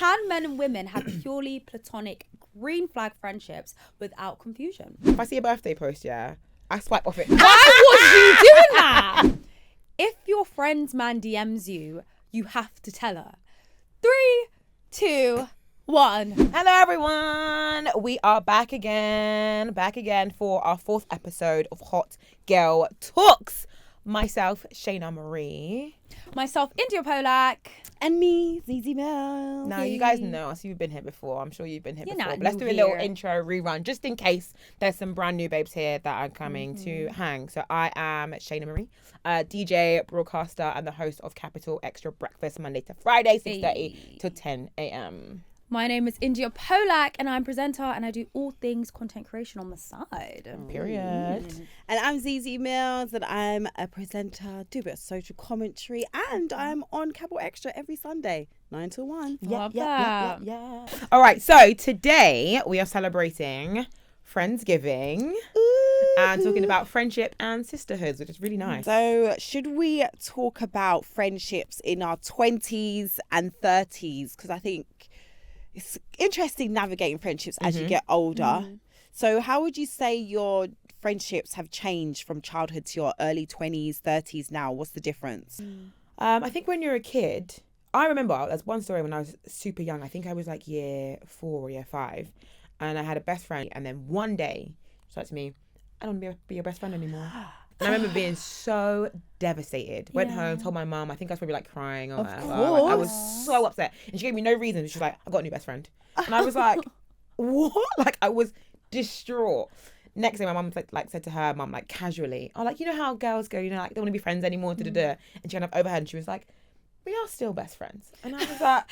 Can men and women have purely platonic green flag friendships without confusion? If I see a birthday post, I swipe off it. Why was you doing that? If your friend's man DMs you, you have to tell her. 3, 2, 1. Hello everyone, we are back again for our 4th episode of Hot Girl Talks. Myself, Shayna Marie. Myself, Indiyah Polack. And me, Zeze Millz. Now, you guys know us. You've been here before. I'm sure you've been here You're before. not But let's new do a little here. intro rerun, just in case there's some brand new babes here that are coming to hang. So I am Shayna Marie, DJ, broadcaster, and the host of Capital XTRA Breakfast, Monday to Friday, 6:30 to 10 a.m. My name is Indiyah Polack, and I'm a presenter, and I do all things content creation on the side. Period. And I'm Zeze Millz, and I'm a presenter, do a bit of social commentary, and I'm on Capital XTRA every Sunday, 9 till 1. Love that. All right, so today we are celebrating Friendsgiving and talking about friendship and sisterhoods, which is really nice. So, should we talk about friendships in our 20s and 30s? Because I think it's interesting navigating friendships as you get older. So how would you say your friendships have changed from childhood to your early 20s, 30s now? What's the difference? I think when you're a kid, I remember there's one story when I was super young. I think I was like year 4 or year 5, and I had a best friend. And then one day, she said to me, "I don't want to be your best friend anymore." And I remember being so devastated. Went home, told my mum. I think I was probably like crying or whatever. Like, I was so upset, and she gave me no reason. She's like, "I've got a new best friend," and I was like, "What?" Like I was distraught. Next day, my mum said to her mum like casually, "Oh, like you know how girls go, you know, like they don't want to be friends anymore." And she kind of overheard, and she was like, "We are still best friends." And I was like,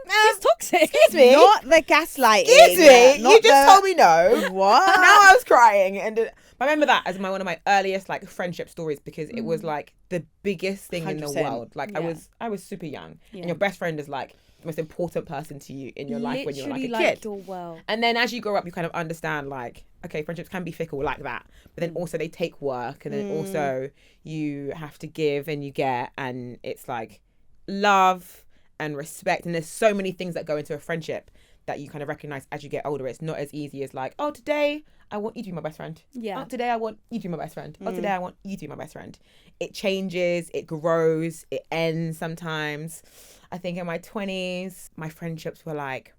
She's toxic. Excuse me. Not the gaslighting. Excuse me. Not You just told me no. What? Now I was crying, and I remember that as one of my earliest like friendship stories, because it was like the biggest thing in the 100%. world. Like I was super young, and your best friend is like the most important person to you in your life when you're like a kid. Your world. And then as you grow up, you kind of understand like, okay, friendships can be fickle like that, but then also they take work, and then also you have to give and you get, and it's like love and respect, and there's so many things that go into a friendship that you kind of recognize as you get older. It's not as easy as like, oh, today I want you to be my best friend. Yeah. Oh, today I want you to be my best friend. Oh, today I want you to be my best friend. It changes, it grows, it ends sometimes. I think in my 20s, my friendships were like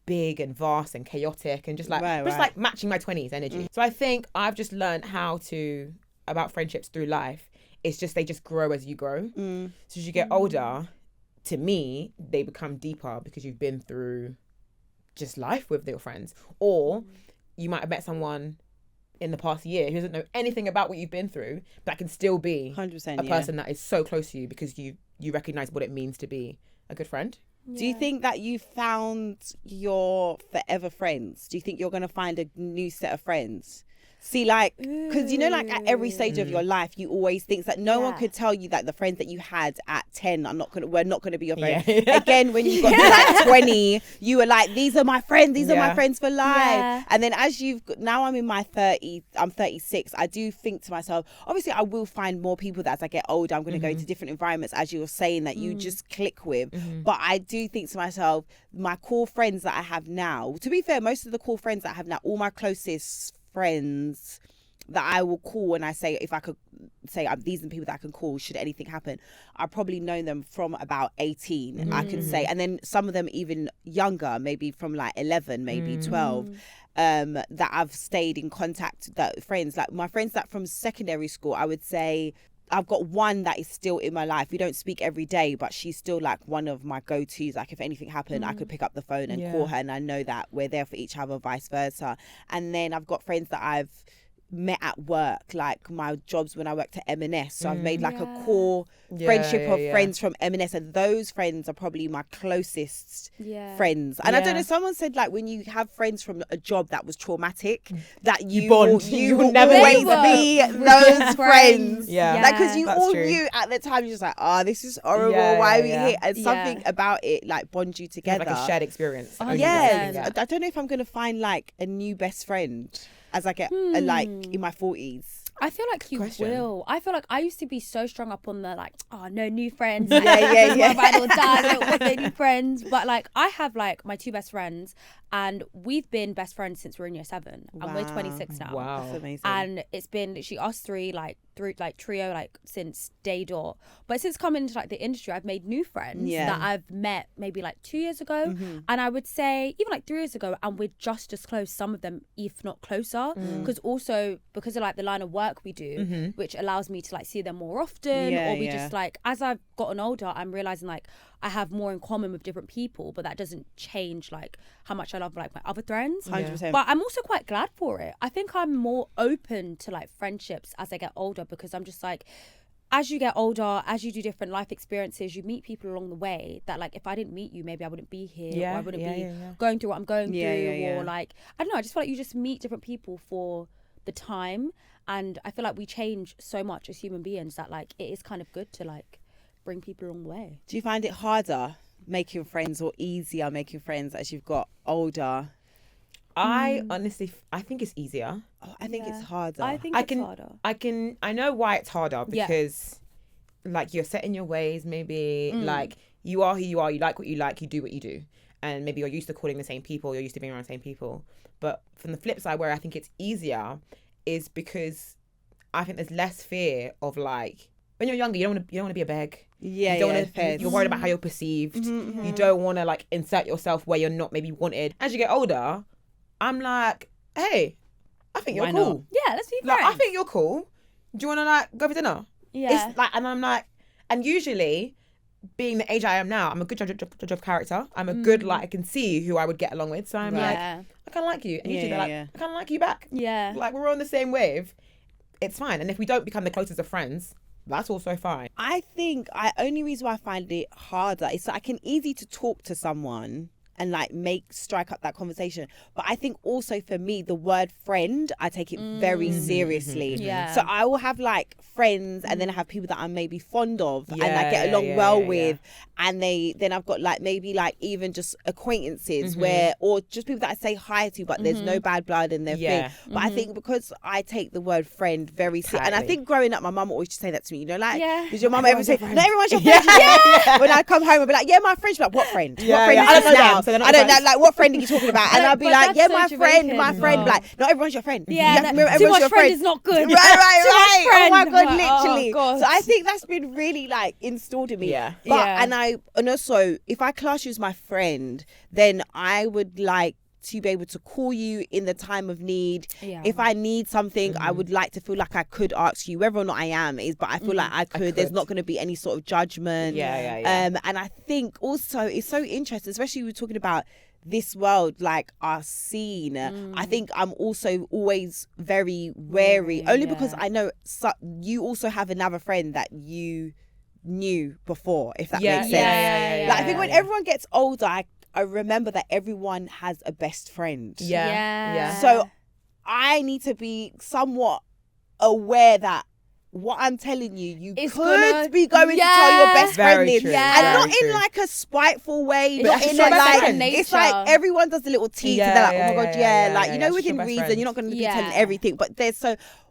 big and vast and chaotic and just like like matching my 20s energy. So I think I've just learned about friendships through life. It's just they just grow as you grow. So as you get older, to me, they become deeper because you've been through just life with your friends. Or you might have met someone in the past year who doesn't know anything about what you've been through, but can still be 100%, a person that is so close to you because you recognize what it means to be a good friend. Do you think that you found your forever friends? Do you think you're going to find a new set of friends? See, like, because you know, like at every stage of your life, you always think that no one could tell you that the friends that you had at 10 were not going to be your friends. Again, when you got to like 20, you were like, these are my friends. These are my friends for life. Yeah. And then now I'm in my 30s, I'm 36. I do think to myself, obviously I will find more people that as I get older, I'm going to go into different environments, as you were saying, that you just click with. But I do think to myself, my core friends that I have now, to be fair, most of the core friends that I have now, all my closest friends that I will call, and I say, if I could say these are the people that I can call should anything happen, I probably known them from about 18, I can say, and then some of them even younger, maybe from like 11, maybe 12, that I've stayed in contact, that friends, like my friends that from secondary school, I would say I've got one that is still in my life. We don't speak every day, but she's still like one of my go-tos. Like if anything happened, I could pick up the phone and call her, and I know that we're there for each other, vice versa. And then I've got friends that I've met at work, like my jobs when I worked at M&S. So I've made like a core friendship of friends from M&S, and those friends are probably my closest friends. And I don't know, someone said like when you have friends from a job that was traumatic, that you bond. You will never always be those friends. Like because you all knew at the time, you're just like, oh, this is horrible. Why are we here? And something about it like bonds you together. Like a shared experience. Yes. I don't know if I'm going to find like a new best friend as I get like in my 40s. I feel like you Question. will. I feel like I used to be so strung up on the like, oh, no new friends. Yeah. Ride or die, I don't want no new friends. But like, I have like my two best friends, and we've been best friends since we're in year 7, and we're 26 now. Wow. That's amazing. And it's been literally us three, like trio, like since day dot. But since coming into like the industry, I've made new friends that I've met maybe like 2 years ago, and I would say even like 3 years ago, and we're just as close, some of them if not closer, because of like the line of work we do, which allows me to like see them more often, or we just like, as I've gotten older, I'm realizing like I have more in common with different people, but that doesn't change like how much I love like my other friends. 100%. But I'm also quite glad for it. I think I'm more open to like friendships as I get older, because I'm just like, as you get older, as you do different life experiences, you meet people along the way that like, if I didn't meet you, maybe I wouldn't be here, or I wouldn't be going through what I'm going through, or like, I don't know, I just feel like you just meet different people for the time. And I feel like we change so much as human beings that like, it is kind of good to like bring people along the way. Do you find it harder making friends or easier making friends as you've got older? I honestly, I think it's easier. Oh, I think it's harder. I think it's harder. I know why it's harder, because like you're set in your ways, maybe like you are who you are, you like what you like, you do what you do. And maybe you're used to calling the same people, you're used to being around the same people. But from the flip side, where I think it's easier is because I think there's less fear of like, when you're younger, you don't want to be a beg. Yeah, you don't wanna, you're worried about how you're perceived. You don't want to like insert yourself where you're not maybe wanted. As you get older, I'm like, hey, I think you're Why cool. not? Yeah, let's be friends. Like, I think you're cool. Do you want to like go for dinner? Yeah. It's like, and I'm like, and usually, being the age I am now, I'm a good judge of character. I'm a good, like, I can see who I would get along with. So I'm like, I kind of like you. And usually they're like, I kind of like you back. Yeah. Like, we're on the same wave. It's fine. And if we don't become the closest of friends, that's also fine. I think only reason why I find it harder is that I can easy to talk to someone and like strike up that conversation. But I think also for me, the word friend, I take it very seriously. Yeah. So I will have like friends, and then I have people that I'm maybe fond of and I get along well with. And then I've got like maybe like even just acquaintances or just people that I say hi to, but there's no bad blood in their thing. But I think because I take the word friend very seriously, and I think growing up, my mum always used to say that to me, you know, like, does your mum ever say, not everyone's your friend? When I come home, I'll be like, yeah, my friend's like, what friend? What friend is this now? I don't know, like, what friend are you talking about? And I'll be like, yeah, my friend. Like, not everyone's your friend. Yeah, everyone's too much your friend is not good. Right. Oh my God, Like, literally. oh, So I think that's been really like installed in me. Yeah. But and also, if I class you as my friend, then I would like to be able to call you in the time of need. If I need something, I would like to feel like I could ask you, whether or not I am but I feel like I could. There's not going to be any sort of judgment. And I think also it's so interesting, especially we're talking about this world, like our scene. I think I'm also always very wary, only because I know you also have another friend that you knew before, if that makes sense. Like I think when everyone gets older, I remember that everyone has a best friend. So I need to be somewhat aware that what I'm telling you could be going to tell your best friend this. And not in like a spiteful way, But not it's in just a like, nature. it's like everyone does a little tease and they're like, oh my God, like, you know, she's within your best reason, friend. you're not going to be telling everything. But there's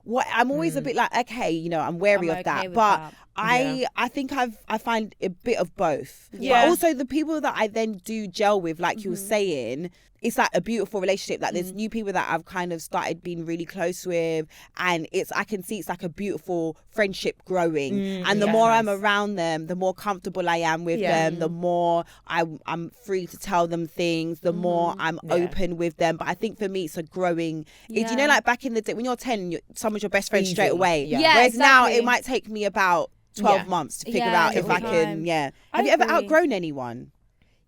what I'm always a bit like, okay, you know, I'm wary of that. But I think I find a bit of both. But also the people that I then do gel with, like you were saying, it's like a beautiful relationship. Like there's new people that I've kind of started being really close with, and I can see it's like a beautiful friendship growing. And the more I'm around them, the more comfortable I am with them, the more I'm free to tell them things, the more I'm open with them. But I think for me, it's a growing. You know, like back in the day when you're 10, someone's your best friend straight away. Whereas now it might take me about 12 months to figure out if I can. Have you ever outgrown anyone?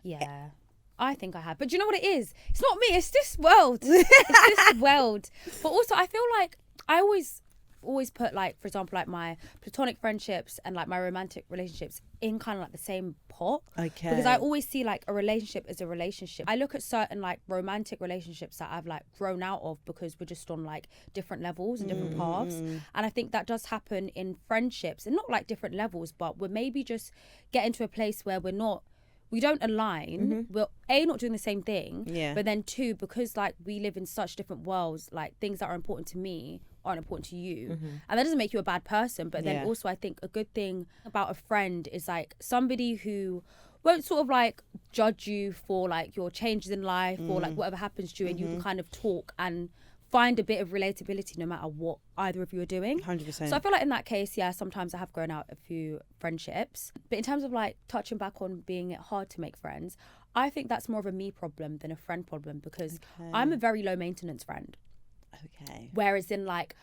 Yeah, I think I have. But do you know what it is? It's not me. It's this world. It's this world. But also, I feel like I always put, like, for example, like my platonic friendships and like my romantic relationships in kind of like the same pot. Okay. Because I always see like a relationship as a relationship. I look at certain like romantic relationships that I've like grown out of because we're just on like different levels and different paths. And I think that does happen in friendships, and not like different levels, but we're maybe just getting to a place where we don't align. We're not doing the same thing. But then 2, because like we live in such different worlds, like things that are important to me aren't important to you. And that doesn't make you a bad person. But then also I think a good thing about a friend is like somebody who won't sort of like judge you for like your changes in life or like whatever happens to you, and you can kind of talk and find a bit of relatability no matter what either of you are doing. 100%. So I feel like in that case, yeah, sometimes I have grown out a few friendships. But in terms of like touching back on being it hard to make friends, I think that's more of a me problem than a friend problem, because I'm a very low maintenance friend. Okay. Whereas in like,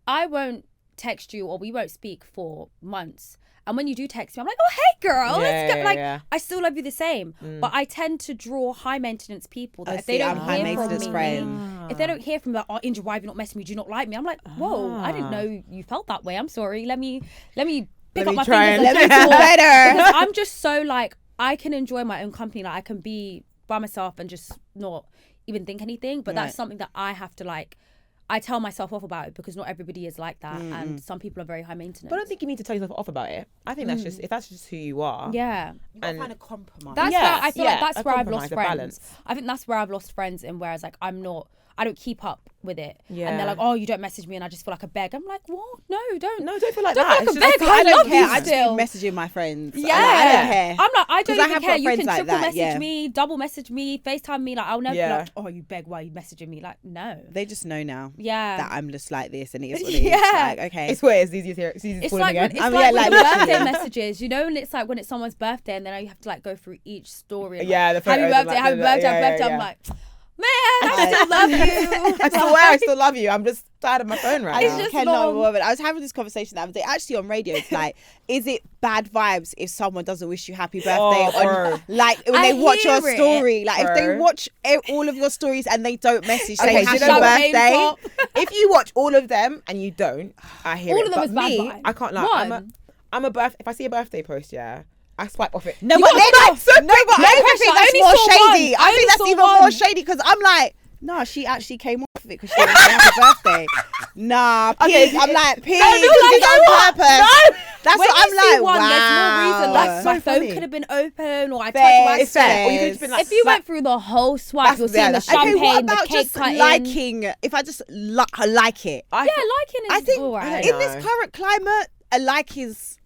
I won't text you or we won't speak for months. And when you do text me, I'm like, oh, hey, girl. Let's go. Like, I still love you the same. But I tend to draw high maintenance people that if they don't hear from me, if they don't hear from me, like, oh, Indiyah, why have you not messaged me? Do you not like me? I'm like, whoa, I didn't know you felt that way. I'm sorry. Let me pick up my fingers. Let me feel better. Because I'm just so like, I can enjoy my own company. Like I can be by myself and just not even think anything. But that's something that I have to like, I tell myself off about it, because not everybody is like that, and some people are very high maintenance. But I don't think you need to tell yourself off about it. I think that's just, if that's just who you are. Yeah. You gotta find a compromise. That's where I feel like that's where I've lost friends. Balance. I think that's where I've lost friends, and whereas like I don't keep up with it. Yeah. And they're like, oh, you don't message me, and I just feel like a beg. I'm like, what? No, don't feel like don't that. feel like a beg. I don't love care. you I just still. be messaging my friends. Yeah. I don't care. I'm like, I don't even care. You can like triple that, message me, double message me, FaceTime me. Like, I'll never be like, oh, you beg, why are you messaging me? Like, no. They just know now. Yeah. That I'm just like this, and it is what it is. Yeah. Like, okay. It's weird. It's easy to It's call like them when, again. it's like like when the literally. birthday messages, you know, and it's like when it's someone's birthday, and then you have to like go through each story. And, Yeah, the like, happy photos and, birthday, like, happy the- birthday, yeah, happy birthday. yeah, I'm like, man, I still love you. I swear I still love you. I'm just tired of my phone right now. just cannot long. woman. I was having this conversation the other day, actually on radio. It's like, is it bad vibes if someone doesn't wish you happy birthday on, like when I they watch your hear it, story? Like if they bro. watch all of your stories and they don't message, say Okay, happy do you know what? birthday. If you watch all of them and you don't, I hear All it. of them But is bad me, vibe. I can't lie. I'm a birth. If I see a birthday post, I swipe off it. No, You but got then back like, so no, but quick. I pressure. think I that's only more saw shady. one. I I think only that's saw even one. more shady because I'm like, no, she actually came off of it because she didn't say happy birthday. Nah, Okay, pig. I'm like, pig. I feel This like, is you on know what? purpose. That's When what you I'm see like. one, Wow. there's more reason. Like That's my so phone funny. could have been open, or I touched Fair, my It's fair. Or you could just Says- been like, If you went through the whole swipe, That's- you're seeing the that's champagne, Okay, what the about cake just cutting. liking? If I just like it, Yeah, liking is I think all right. in this current climate, a like is.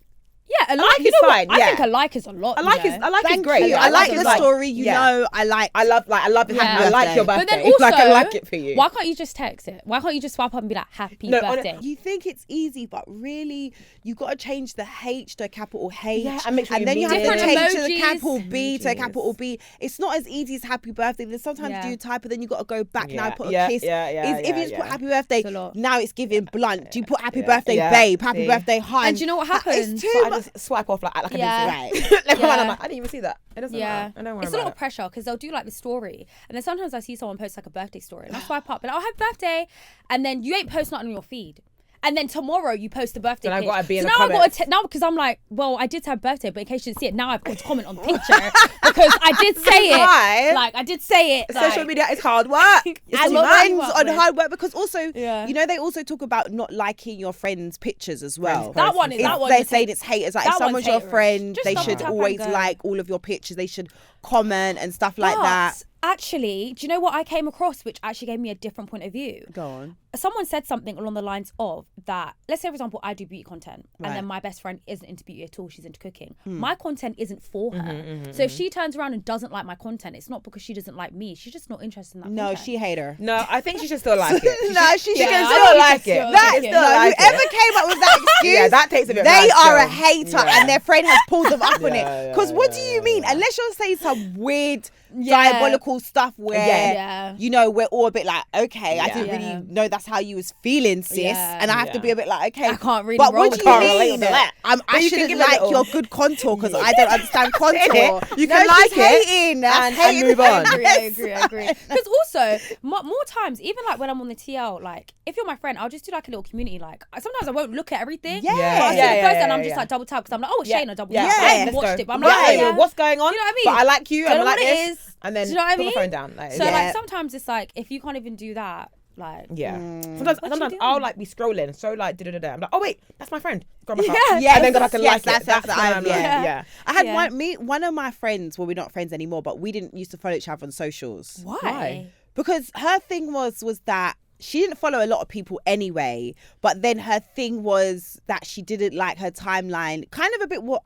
Yeah, a like like, you is know fine, what? I yeah. think a like is a lot. I like you it. know? I like it's Thank great. you. I like the it's story. You know, I like. I love it. Yeah. I like your But birthday. then also, like I like it for you. Why can't you just text it? Why can't you just swipe up and be like, happy No, birthday? You think it's easy, but really, you got to change the H to a capital H, Yeah, and make sure you then you mean have to it. change to the Emojis. capital B to a Emojis. capital B. It's not as easy as happy birthday. Then sometimes Yeah. you type, and then you got to go back now Yeah, and put a yeah, kiss. yeah, If you just put happy birthday, It's a lot. now it's giving blunt. Do you put happy Yeah, birthday, yeah, babe? Happy see. birthday, hun. And do you know what happens? It's So too I much. just swipe off like I Yeah. didn't see that. Right. Like, Yeah. I'm like, I didn't even see that. It doesn't matter. I don't worry It's a lot about of pressure because they'll do like the story, and then sometimes I see someone post like a birthday story, and I swipe up and oh, happy birthday, and then you ain't post nothing on your feed. And then tomorrow you post the birthday Then I've picture. gotta be in so the now I've got comments. to now because I'm like, well, I did have birthday, but in case you didn't see it, now I've got to comment on the picture because I did say it. Why? Like I did say it. Social like, media is hard work. It's And a lot of mine's work, on man. hard work because also, Yeah. you know, they also talk about not liking your friends' pictures as well. That one is It's- that one. They're is- saying it's haters. Like if that someone's one's your haterish. friend, Just they double should tap and always go. like all of your pictures. They should comment and stuff like But that. actually, do you know what I came across, which actually gave me a different point of view? Go on. Someone said something along the lines of that, let's say for example I do beauty content and Right. then my best friend isn't into beauty at all, she's into cooking. My content isn't for her. So if she turns around and doesn't like my content, it's not because she doesn't like me, she's just not interested in that No, content. she hate her. No, I think she should still like it. No, she She should can I still think like she should it. still That like is it. still No, like whoever it. came up with that excuse, Yeah, that takes a bit. they of are a guts, hater Yeah. and their friend has pulled them up on Yeah, it. yeah, Because what do yeah, you mean? yeah. Unless you're saying some weird, Yeah. diabolical stuff where, Yeah. you know, we're all a bit like, okay, I Yeah. didn't Yeah. really know that's how you was feeling, sis. Yeah. And I have to Yeah. be a bit like, okay. I can't really But roll what with do you that. Can't relate mean? to that. I But you can shouldn't give a like little- your good contour because I don't understand contour. You No, can like she's it hating. That's and hating. move on. I agree. Because also, more times, even like when I'm on the TL, like if you're my friend, I'll just do like a little community. Like sometimes I won't look at everything. Yeah. But I'll see Yeah, the yeah, post and I'm yeah, just yeah. like double tap because I'm like, oh, it's Shayna, double Yeah. tap. I Yeah. haven't Let's watched go. it, but I'm Yeah, like, oh, yeah, yeah. what's going on? You know what I mean? But I like you. Don't I'm know like what it this. is. And then Do you know what I put mean? my phone down. Like, So yeah. like sometimes it's like if you can't even do that, like Yeah. What Sometimes you I'll doing? like be scrolling, so like da-da-da-da. I'm like, oh wait, that's my friend. Grab my Yeah. phone. Yes, And then go back and yes, like it. that's when I've- I'm like, yeah. yeah. I had Yeah. one of my friends, well, we're not friends anymore, but we didn't used to follow each other on socials. why? Why? Because her thing was that she didn't follow a lot of people anyway, but then her thing was that she didn't like her timeline, kind of a bit what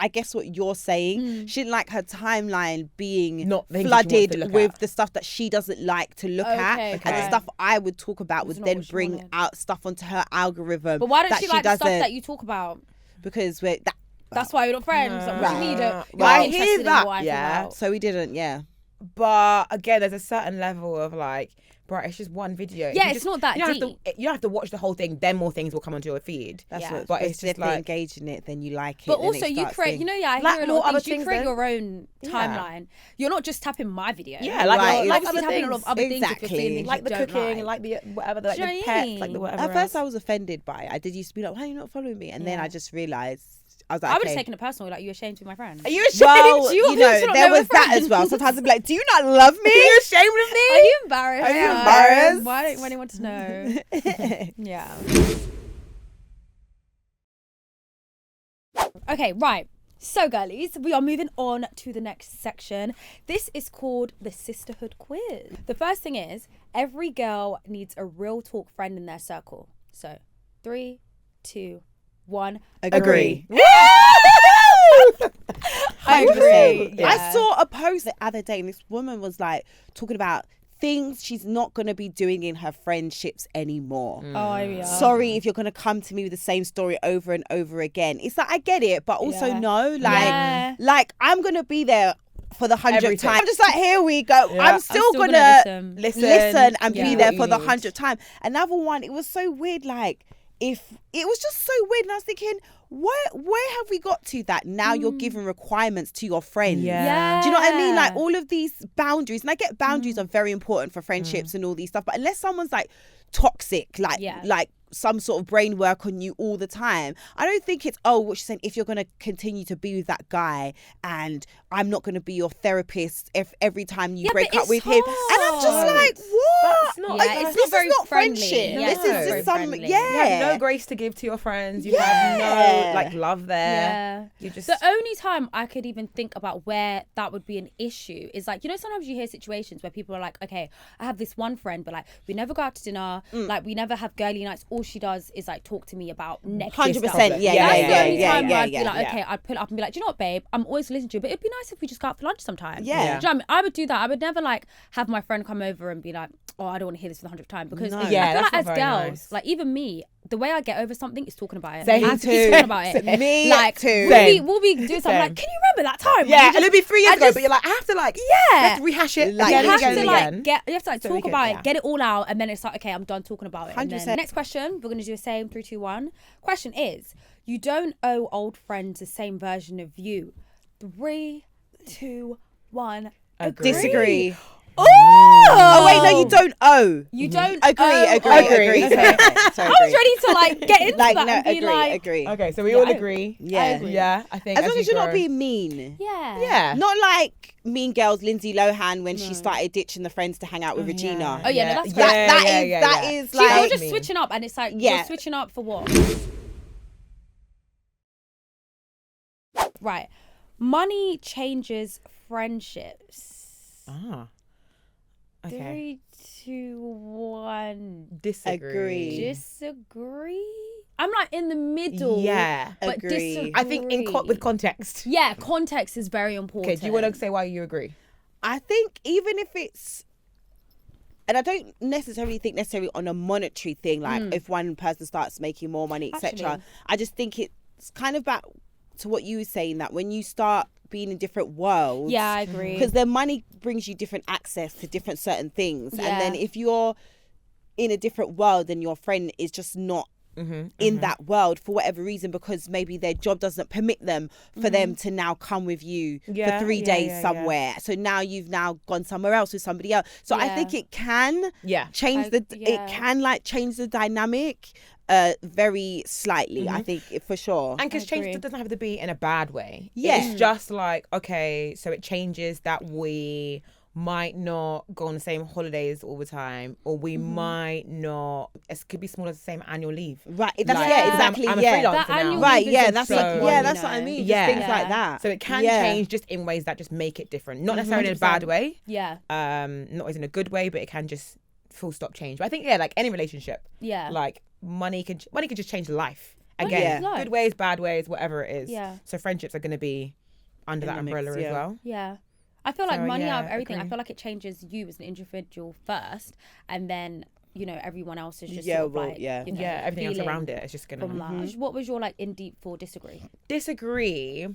you're saying. She didn't like her timeline being Not things that she wants flooded to look with at. the stuff that she doesn't like to look at. Okay. And the stuff I would talk about would not then what she bring wanted. out stuff onto her algorithm. But why don't that she like the stuff doesn't, that you talk about? because That's why you're not friends. Like, what do you mean? Well, You're I not hear interested in that, what I talk yeah. about. so we didn't, But again, there's a certain level of like, bro, it's just one video. If Yeah, you it's just- not that you don't deep. have to, you don't have to watch the whole thing. Then more things will come onto your feed. That's Yeah. what. But But it's if just they like- engage in it, then you like it. But then also, it you starts create, being- you know, I Like hear a more lot of other things. You things create then. your own Yeah. timeline. You're not just tapping my video. Yeah, like Right, like obviously other tapping a lot things. of other things if you're seeing Exactly. things Like you the don't cooking, like. like the whatever, like Do you the know what I pets, mean? like the whatever. At first, I else. was offended by it. I did used to be like, why are you not following me? And then Yeah. I just realised, I was like, I would have okay. taken it personal, like you ashamed to be my friend. Are you ashamed? Well, You you know, obviously don't there know was we're that as friends. well. Sometimes I'd be like, do you not love me? Are you ashamed of me? Are you embarrassed? Are you No. embarrassed? Why don't anyone to know? Yeah. Okay, right. So, girlies, we are moving on to the next section. This is called the sisterhood quiz. The first thing is, every girl needs a real talk friend in their circle. So, 3, 2, 1. Agree. I 100%. agree. I Yeah. saw a post the other day and this woman was like talking about things she's not going to be doing in her friendships anymore. Oh, yeah. Sorry if you're going to come to me with the same story over and over again. It's like, I get it, but also Yeah. no, Yeah. like I'm going to be there for the 100th Everything. time. I'm just like, here we go. Yeah. I'm still still going gonna to listen. listen and Yeah. be What there you for the need. 100th time. Another one, it was so weird, like, if it was just so weird, and I was thinking, where have we got to that now you're giving requirements to your friends? Yeah. Do you know what I mean? Like all of these boundaries, and I get boundaries are very important for friendships and all these stuff, but unless someone's like toxic, like some sort of brain work on you all the time, I don't think it's, what she's saying, if you're going to continue to be with that guy and I'm not going to be your therapist if every time you break up it's with him. And I'm just hard. like, what? That's not- Yeah, like, it's this not is very not friendly. friendship. Yeah, This it's not is very just some, friendly. You have yeah. no grace to give to your friends. You Yeah. have no like love there. Yeah. You just The only time I could even think about where that would be an issue is like, you know, sometimes you hear situations where people are like, okay, I have this one friend, but like we never go out to dinner, like we never have girly nights. All she does is like talk to me about next 100%. stuff. Yeah, Yeah, That's yeah, the yeah, only yeah, time where yeah, I'd be like, yeah. okay, I'd pull it up and be like, do you know what, babe? I'm always listening to you, but it'd be nice if we just go out for lunch sometime. Yeah. Do you know what I mean? I would do that. I would never like have my friend come over and be like, oh, I don't want to hear this for the 100th time, because No. I Yeah, feel that's like as not very girls, nice. like even me, the way I get over something is talking about it. Same I have to too. keep talking about it. Me like too. we'll be doing something Same. like, can you remember that time? yeah, You and it'll be 3 years I ago, just- but you're like, I have to like yeah. you have to rehash it Like, again You and have again to and like again. you have to like So we talk can- about yeah. it, get it all out, and then it's like, okay, I'm done talking about it. And then 100%. next question, we're gonna do the same. 3, 2, 1. Question is, you don't owe old friends the same version of you. 3, 2, 1. Agree. Disagree. Oh, Wait, no, you don't owe. You don't Agree, owe agree, old- agree. Okay. Sorry, I was ready to like get into Like, that no, and be agree, like, agree. Okay, so we Yeah, all I- agree. Yeah. agree. Yeah, I think As long you as you're not grow- being mean. yeah, Yeah. Not like Mean Girls Lindsay Lohan when she started ditching the friends to hang out with Regina. Oh, yeah, no, that's That, fair. that is She's all like, just me. switching up, and it's like, Yeah. you're switching up for what? Right. Money changes friendships. Ah. Okay. 3, 2, 1. Disagree. Disagree? I'm like in the middle. Yeah. But Agree. disagree. I think with context. Yeah, context is very important. Okay, do you want to say why you agree? I think even if it's, and I don't necessarily think on a monetary thing, like if one person starts making more money, etc. Actually. I just think it's kind of back to what you were saying, that when you start being in different worlds, Yeah, I agree. because their money brings you different access to different certain things, Yeah. and then if you're in a different world and your friend is just not in that world for whatever reason, because maybe their job doesn't permit them for them to now come with you Yeah, for 3 yeah, days yeah, yeah. somewhere. So now you've now gone somewhere else with somebody else. So I Yeah. think it can Yeah. change Yeah. it can like change the dynamic very slightly. I think for sure. And because agree. change doesn't have to be in a bad way. Yeah. It's just like, okay, so it changes that we might not go on the same holidays all the time, or we might not, it could be small as the same annual leave. Right. That's Like, yeah, I'm- exactly. I'm a yeah. freelancer That now. annual Right, leave yeah, is that's a like, big yeah, one, that's you what I know. mean. Yeah. Just things like that. So it can Yeah. change just in ways that just make it different. Not necessarily in a 100%. bad way, Yeah. not always in a good way, but it can just full stop change. But I think like any relationship, like money can just change life. Again, good ways, bad ways, whatever it is. Yeah. So friendships are going to be under that umbrella as well. Yeah. I feel like money out of everything. I feel like it changes you as an individual first, and then everyone else is just sort of like everything else around it is just gonna. What was your like in deep for disagree? Disagree,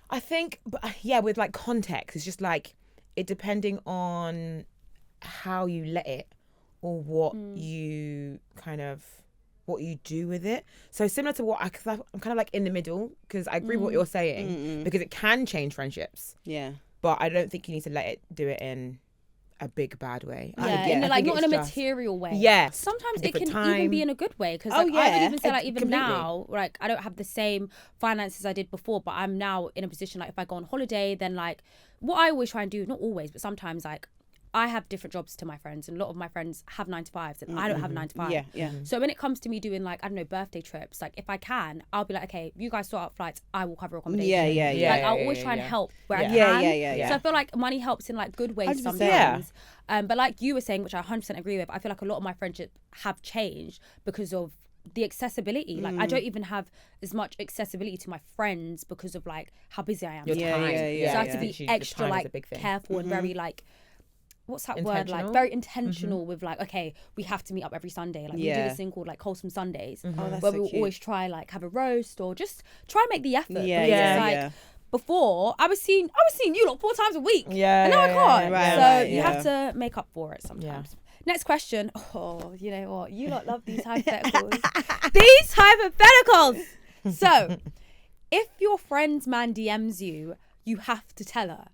I think, but with like context, it's just like it depending on how you let it or what you what you do with it. So similar to what I'm kind of like in the middle, because I agree with what you're saying, because it can change friendships. Yeah. But I don't think you need to let it do it in a big bad way. Not in a material way. Yeah. Sometimes it can even be in a good way, because I would even say like even completely. Now, like I don't have the same finances I did before, but I'm now in a position like if I go on holiday, then like what I always try and do, not always, but sometimes like I have different jobs to my friends, and a lot of my friends have 9-to-5s and I don't have 9-to-5. Yeah. So when it comes to me doing like, I don't know, birthday trips, like if I can, I'll be like, okay, you guys sort out flights, I will cover accommodation. Like I'll always try and help where I can. Yeah. So I feel like money helps in like good ways sometimes. But like you were saying, which I 100% agree with, I feel like a lot of my friendships have changed because of the accessibility. Like I don't even have as much accessibility to my friends because of like how busy I am. Your time. So I have to be extra like careful and very like, what's that word, like very intentional with like, okay, we have to meet up every Sunday, like we do this thing called like Wholesome Sundays, where we will always try like have a roast or just try and make the effort. Before I was seeing you lot 4 times a week, and now I can't. You have to make up for it sometimes. Next question. Oh, you know what, you lot love these hypotheticals. These hypotheticals. So if your friend's man DMs you, you have to tell her.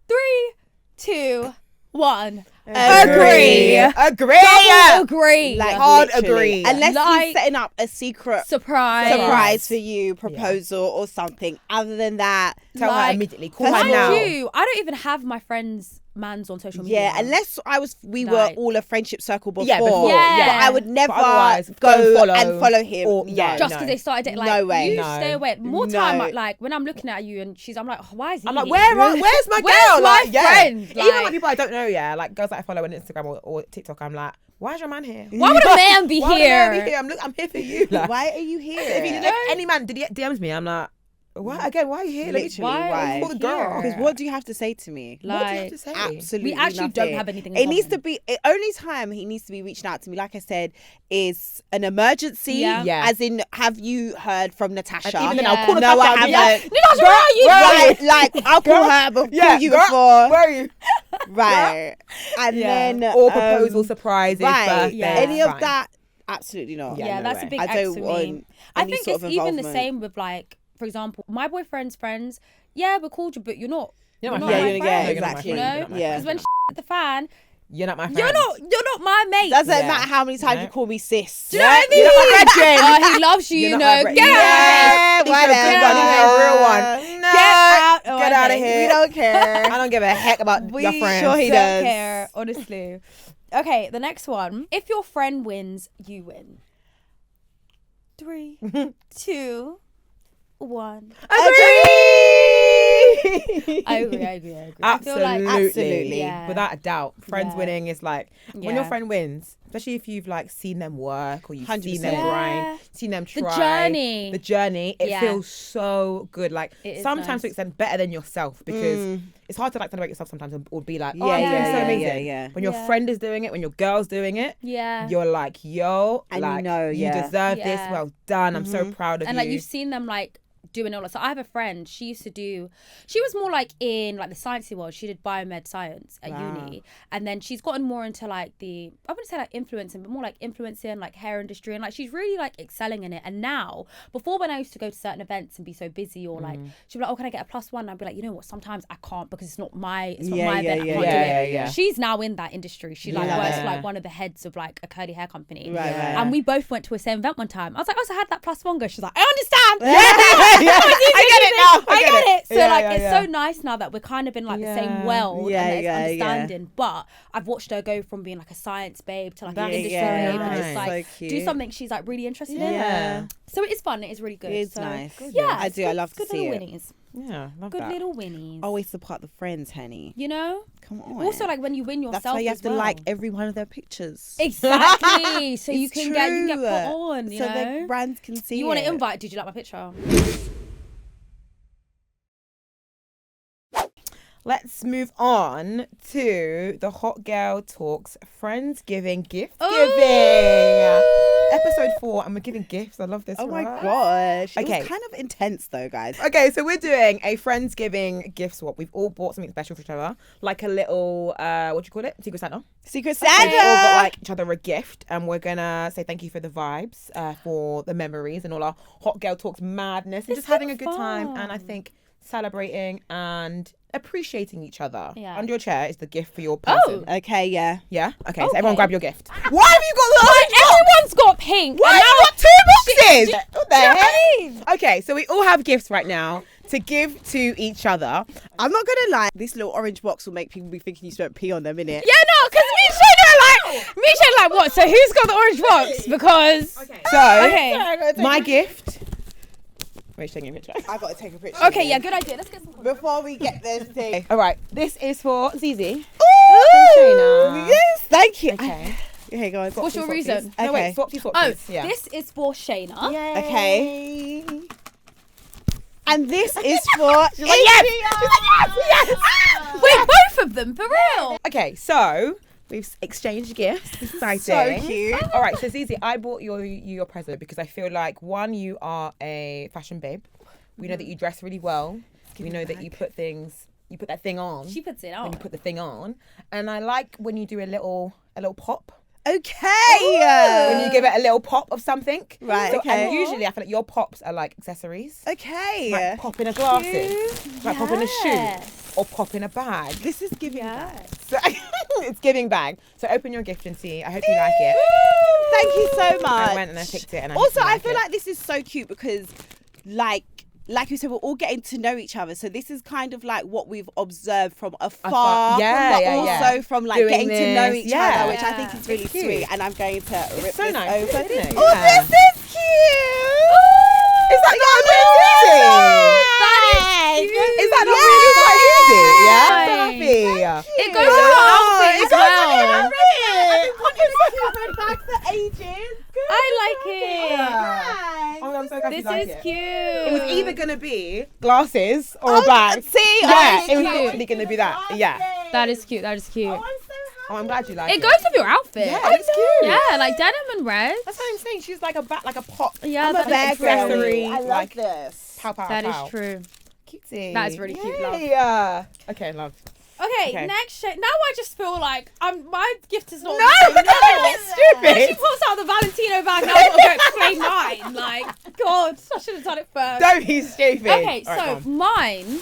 3, 2, 1. Agree. Agree. Like hard literally. agree. Unless like, he's setting up a secret surprise for you, proposal or something. Other than that, tell her immediately. Call her now. I don't even have my friends' mans on social media. Yeah, unless we were all a friendship circle before. But I would never go and follow him. Or, just because they started it, like, no way. Stay away. More time, like when I'm looking at you and I'm like, oh, why is he? I'm like, where's my girl? Where's my friend? Even like people I don't know, like girls that I follow on Instagram or TikTok, I'm like, why is your man here? Why would a man be here? I'm here for you. Like, why are you here? If any man DMs me, I'm like, why are you here? Literally, why? For the girl. Because what do you have to say to me? Like, what do you have to say? Absolutely, we actually nothing. don't have anything. It needs to be. Only time he needs to be reaching out to me, like I said, is an emergency. Yeah. As in, have you heard from Natasha? And even then, I'll call no, I haven't. Natasha, where are you? Right, like I'll call her before you before. Where are you? Right, and then or proposal, surprises, birthday. Any of that? Absolutely not. Yeah, that's a big X for me. I think it's even the same with like, for example, my boyfriend's friends. Yeah, we called you, but you're not my friend. Yeah, exactly. You know, because when hit the fan, you're not my friend. You're not my mate. Doesn't matter how many times you call me sis. Do you know what I mean? You're not my he loves you, you know. Get out. Whatever. A real one. No, get out of here. We don't care. I don't give a heck about your friends. Sure he don't does. care, honestly. Okay, the next one. If your friend wins, you win. 3, 2, 1. Agree. I agree. Absolutely. I feel like absolutely. Without a doubt. Friends winning is like, when your friend wins, especially if you've like seen them work or you've 100%. Seen them grind, seen them try. The journey, it feels so good. Like sometimes to extend better than yourself, because it's hard to like celebrate yourself sometimes or be like, oh, I'm doing so amazing. When your friend is doing it, when your girl's doing it, you're like, yo, and like, you deserve this. Well done. I'm so proud of you. And like you've seen them like doing all that. So I have a friend, she was more like in like the sciencey world. She did biomed science at uni, and then she's gotten more into like I wouldn't say like influencing, but more like influencing like hair industry, and like she's really like excelling in it. And now, before when I used to go to certain events and be so busy, or like she'd be like, oh, can I get a +1? And I'd be like, you know what, sometimes I can't because it's not my event. I can't do it. She's now in that industry. She like works for like one of the heads of like a curly hair company. And we both went to a same event one time. I was like, oh, so I had that +1 go. She's like, I understand. I get it. So like it's so nice now that we're kind of in like the same world and there's understanding. But I've watched her go from being like a science babe to like an industry babe and just like do something she's like really interested in. So it is fun. It is really good. It's so, nice. Yeah, I do. I love to good see little it. winnies. Yeah, love Good that. little winnies. Always support the friends, honey. You know? Come on. Also, like when you win yourself, that's why you have as to well. like every one of their pictures. Exactly. So you It's can get true. put on. You so know? the brands can see. You want to it. invite? Did you like my picture? Let's move on to the Hot Girl Talks Friendsgiving gift Ooh. giving. Episode 4, and we're giving gifts. I love this. Oh my right? gosh. It Okay. was kind of intense though, guys. Okay, so we're doing a Friendsgiving gift swap. We've all bought something special for each other, like a little what do you call it? Secret Santa. Secret We've Santa. all got like each other a gift, and we're gonna say thank you for the vibes, for the memories, and all our Hot Girl Talks madness, and It's just having a so good time. And I fun. think celebrating and appreciating each other. Yeah. Under your chair is the gift for your person. Okay, yeah. Yeah. Okay. So Okay. everyone grab your gift. Why have you got the orange box? Everyone's got pink. Why and have you got 2 boxes? What the now- heck? Okay, so we all have gifts right now to give to each other. I'm not gonna lie, this little orange box will make people be thinking you spent pee on them, innit? Yeah, no, because me and Shayna are like, what? So who's got the orange box? Because So okay, my gift. Wait, taking a picture. I gotta take a picture. okay, yeah, good idea. Let's get some. Before we get this thing. All right, this is for Zeze. Ooh, Shayna. yes, thank you. Okay. Okay, go on. What's your reason? No, Okay. wait, swap, swap, Oh, please. Yeah. this is for Shayna. Okay. And this is for yes! She's like, yes! Wait, both of them for real? Okay, so we've exchanged gifts. This is so exciting. cute. All right, so Zeze, I bought you your present because I feel like, one, you are a fashion babe. We know that you dress really well. We know that you put that thing on. She puts it on. When you put the thing on, and I like when you do a little pop. Okay. When you give it a little pop of something. Right, So, okay. And usually I feel like your pops are like accessories. Okay. Like pop in a glasses, like pop in a shoe, Yes. or pop in a bag. This is giving Yes. So it's giving bag. So open your gift and see. I hope you like it. Thank you so much. I went and I picked it. And Also, hope you I feel it. like this is so cute because, like you said, we're all getting to know each other. So this is kind of like what we've observed from afar, Yeah, but yeah, also yeah. from like Doing getting to know this, each yeah. other, which I think Yeah. is really It's cute. sweet. And I'm going to rip It's so this nice, open. isn't it? Oh, Yeah. this is cute. Is that not really easy? That is cute. Is that not really quite easy? Yeah. I'm so Nice. happy. It goes with your outfit as well. Red bag for ages. I like it. Oh, I'm so glad you This like is it. cute. It was either gonna be glasses or a bag. See, Yeah, it was cute. literally gonna be that. Yeah. That is cute. That is cute. I'm so happy. Oh, I'm glad you like it. It goes with your outfit. Yeah, it's cute. Yeah, like denim and red. That's what I'm saying. She's like a pop. Yeah, I'm a that bag is true. accessory. I love like- this. Pow, pow, That is pow. true. Cutie. That is really cute, love. Yeah. Okay, love. Okay, next now I just feel like my gift is not. No, the same it's stupid. When she pulls out the Valentino bag, now I've got to go explain mine. Like, God, I should have done it first. Don't be stupid. Okay, All right, so go on. mine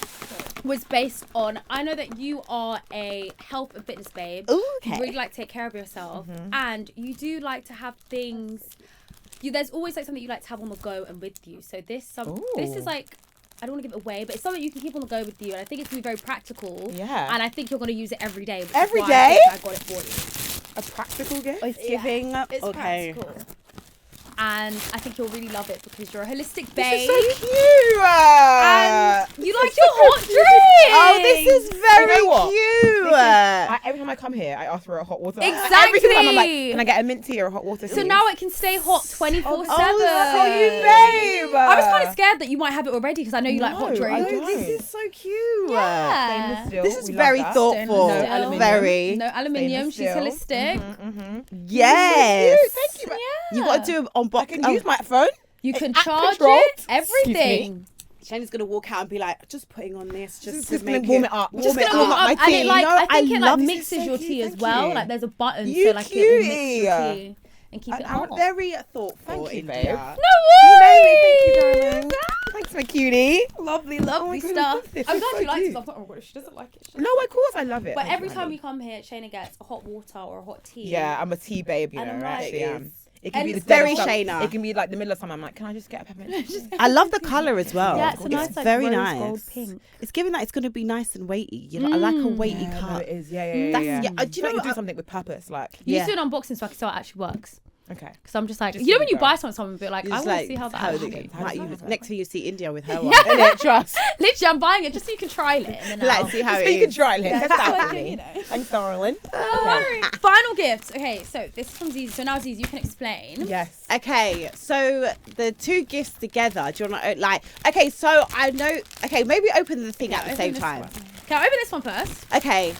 was based on, I know that you are a health and fitness babe. Ooh, You okay. really like to take care of yourself, Mm-hmm. and you do like to have things. There's always like something you like to have on the go and with you. So this is Ooh. like, I don't want to give it away, but it's something you can keep on the go with you, and I think it's gonna be very practical. Yeah. And I think you're gonna use it every day. which is Every why day? I got it for A practical gift? It's giving. you. It's Okay. practical. And I think you'll really love it because you're a holistic This babe. is so cute. And you like your hot drink. Oh, this is very You know what? cute. Every time I come here, I ask for a hot water. Exactly. Every time I'm like, can I get a mint tea or a hot water? So please? now it can stay hot 24/7. Oh, Oh, you babe. I was kind of scared that you might have it already because I know you like hot No, I drinks. don't. This is so cute. Yeah. Stainless steel, This is we love very that. thoughtful. Stainless steel. aluminium. Very. No aluminium. Stainless She's steel. holistic. Yes. Cute, thank you. Yeah. You got to do an I unbox. can use my phone. You can app charge controlled. it. Everything. Shayna's gonna walk out and be like, just putting on this, just to Just make gonna warm it up. Just Warm it gonna warm up. up, My and tea. it like No, I think I it like love this. mixes It's so your cute, tea as thank well. you. Like there's a button You so like it will mix cutie. your tea and keep it I'm hot. very thoughtful. Thank you, Indiyah. babe. No Thank worries. you, darling. Thanks, my cutie. Lovely Oh my lovely God, I stuff. love this. I'm It's glad so you liked it. cute. I thought, oh my god, she doesn't like it. No, of course I love it. But Thank every you, time honey. you come here, Shayna gets a hot water or a hot tea. Yeah, I'm a tea babe, you And know, I'm right? like- Actually, it can And be the it's dead very of summer. Shayna. It can be like the middle of summer. I'm like, can I just get a peppermint? I love the colour as well. Yeah, it's a nice like very rose nice. gold pink. It's giving that it's going to be nice and weighty. You know, I like a weighty Yeah, no, cup. it is. Yeah, yeah, yeah. That's yeah. yeah. Do you know you do what? something with purpose, like. You Yeah. need to do an unboxing so I can see how it actually works. Okay. Because I'm just like, Just you know, so when you you go. buy something, but like, I It's want to see how that they actually go. Next thing you see Indiyah with her Yeah. one. Innit? Trust. Literally, I'm buying it just so you can trial it. And then Like, see how So it you can is. try it. Yeah, Test just so out I for can, me. you know. Thanks, darling. Final gift. Okay, so this is from Zeze. So now, Zeze, you can explain. Yes. Okay, so the two gifts together. Do you want to like? Okay, so I know. Okay, maybe open the thing at the Open same this time. one. Okay, I'll open this one first. Okay,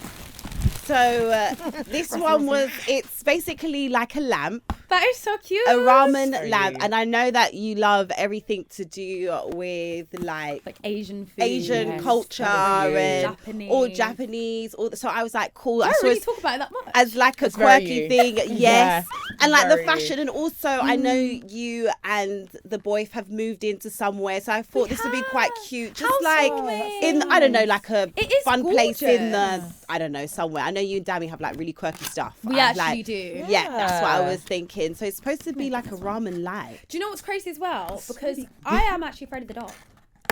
so this one was. It's basically like a lamp, That is so cute. a ramen So lamp, cute. and I know that you love everything to do with like Asian food. Asian Yes, culture that is and Japanese. all Japanese. So I was like, cool. I I don't saw really it talk about it that much. as like a It's very quirky you. thing, yes, Yeah, and like the very you. fashion, and also I know you and the boy have moved into somewhere, so I thought this would be quite cute, just How like sweet. in I don't know, like a It is fun place in the gorgeous. I don't know somewhere. I know you and Dammy have like really quirky stuff. We I, actually like, do. Yeah, that's what I Yeah. was thinking. So it's supposed to be like a ramen light. Do you know what's crazy as well? Because I am actually afraid of the dark.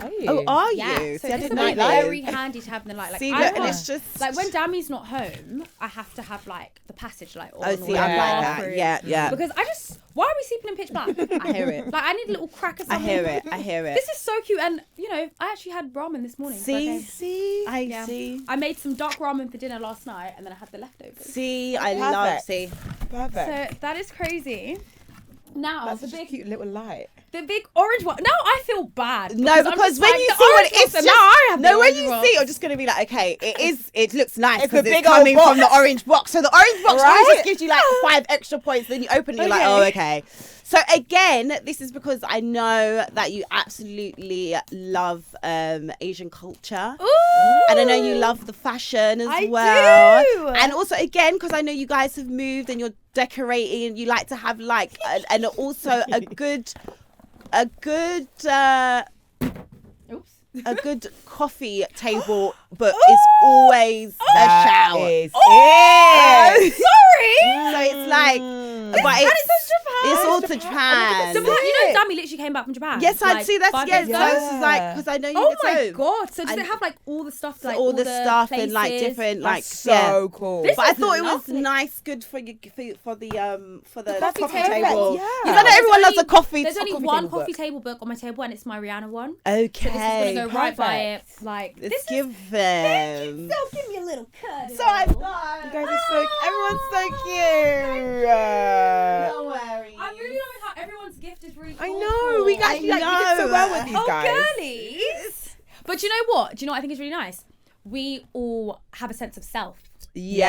Are you? Oh, are Yeah, you? so See, I this didn't would know be that. very handy to have in the light. Like, See, I look, and can't- it's just like when Dammy's not home, I have to have like the passage light on. Oh, or see, the I'm like that. bathroom. Yeah, yeah. Because I just, why are we sleeping in pitch black? I hear it. Like I need a little crack or I something. hear it. I hear it. This is so cute, and you know, I actually had ramen this morning. See, I Yeah. see. I made some dark ramen for dinner last night, and then I had the leftovers. See, I Perfect. love. See, Perfect. So that is crazy. Now That's the such a big, cute little light. the big orange one. Now I feel bad. no, I'm because just when like, you the see what orange it's ones, just and now I have the no, when orange you ones. see, you're just gonna be like, okay, it is. It looks nice It's a because it's big old coming from the box. orange box. So the orange box Right? always just gives you like 5 extra points. Then you open it, you're like, oh, okay. So again, this is because I know that you absolutely love Asian culture. Ooh. And I know you love the fashion as I well. do. And also, again, because I know you guys have moved and you're decorating and you like to have like, and also a good, Oops. a good coffee table book is always a shout. Is Oh, sorry. So it's like, but And it's, it's from Japan. it's all to Japan. Japan. So, you know, Dammy literally came back from Japan. Yes, I like, see. That's 5 yeah. days So ago. this is like because I know you. Oh get my home. god! So does And it have like all the stuff, like all the stuff places? and like different like That's yeah. so cool. This But I is thought it was lovely. nice, good for you for the coffee coffee table. table. Yeah. Because I know everyone loves a coffee. There's only coffee one table coffee book. table book on my table, and it's my Rihanna one. Okay. So this is gonna go right by it. perfect. Like Let's this give is. them. So give me a little cut. So I've You guys are so. Everyone's so cute. No worries. I'm really loving how everyone's gift is really. I know. We thoughtful. actually like, we did so well with these Oh, guys. girlies. But you know what? Do you know what I think is really nice? We all have a sense of self. Yeah.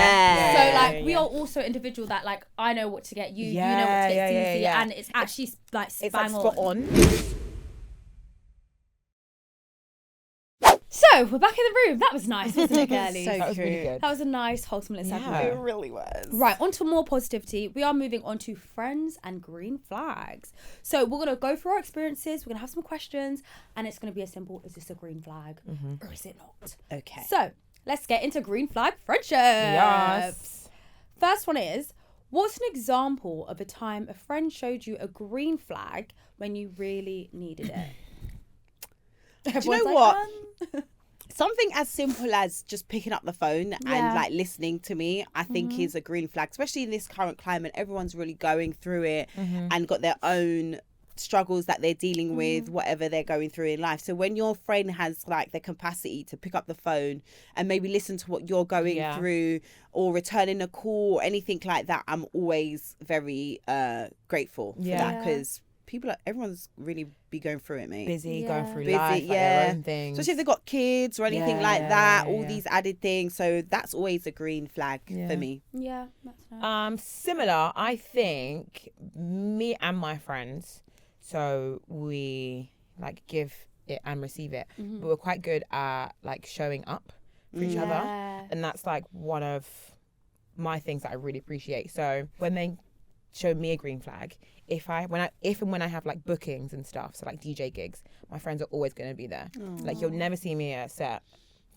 So Yeah, like yeah, we yeah. are also individual that like I know what to get you, you know what Yeah, to get yeah, Susie, yeah. and it's actually like It's bang like spot on. So we're back in the room. That was nice, wasn't it, girlies? So That was really cute. good. That was a nice, wholesome little segment. Yeah. It really was. Right, on to more positivity. We are moving on to friends and green flags. So we're going to go through our experiences. We're going to have some questions. And it's going to be as simple, is this a green flag or is it not? Okay. So let's get into green flag friendships. Yes. First one is, what's an example of a time a friend showed you a green flag when you really needed it? Do you Everyone's know like, what? Something as simple as just picking up the phone Yeah. and like listening to me, I think is a green flag, especially in this current climate. Everyone's really going through it and got their own struggles that they're dealing with, whatever they're going through in life. So when your friend has like the capacity to pick up the phone and maybe listen to what you're going through or returning a call or anything like that, I'm always very grateful for that, because everyone's really be going through it, mate. Busy, Yeah. going through Busy, life, like yeah. their own things. Especially if they've got kids or anything Yeah, like yeah, that, yeah, all yeah. these added things. So that's always a green flag Yeah. for me. yeah, that's nice. Similar, I think me and my friends, so we like give it and receive it, but we're quite good at like showing up for each other, Yeah. and that's like one of my things that I really appreciate. So when they show me a green flag, if and when I have like bookings and stuff, so like DJ gigs, my friends are always going to be there. Like you'll never see me at a set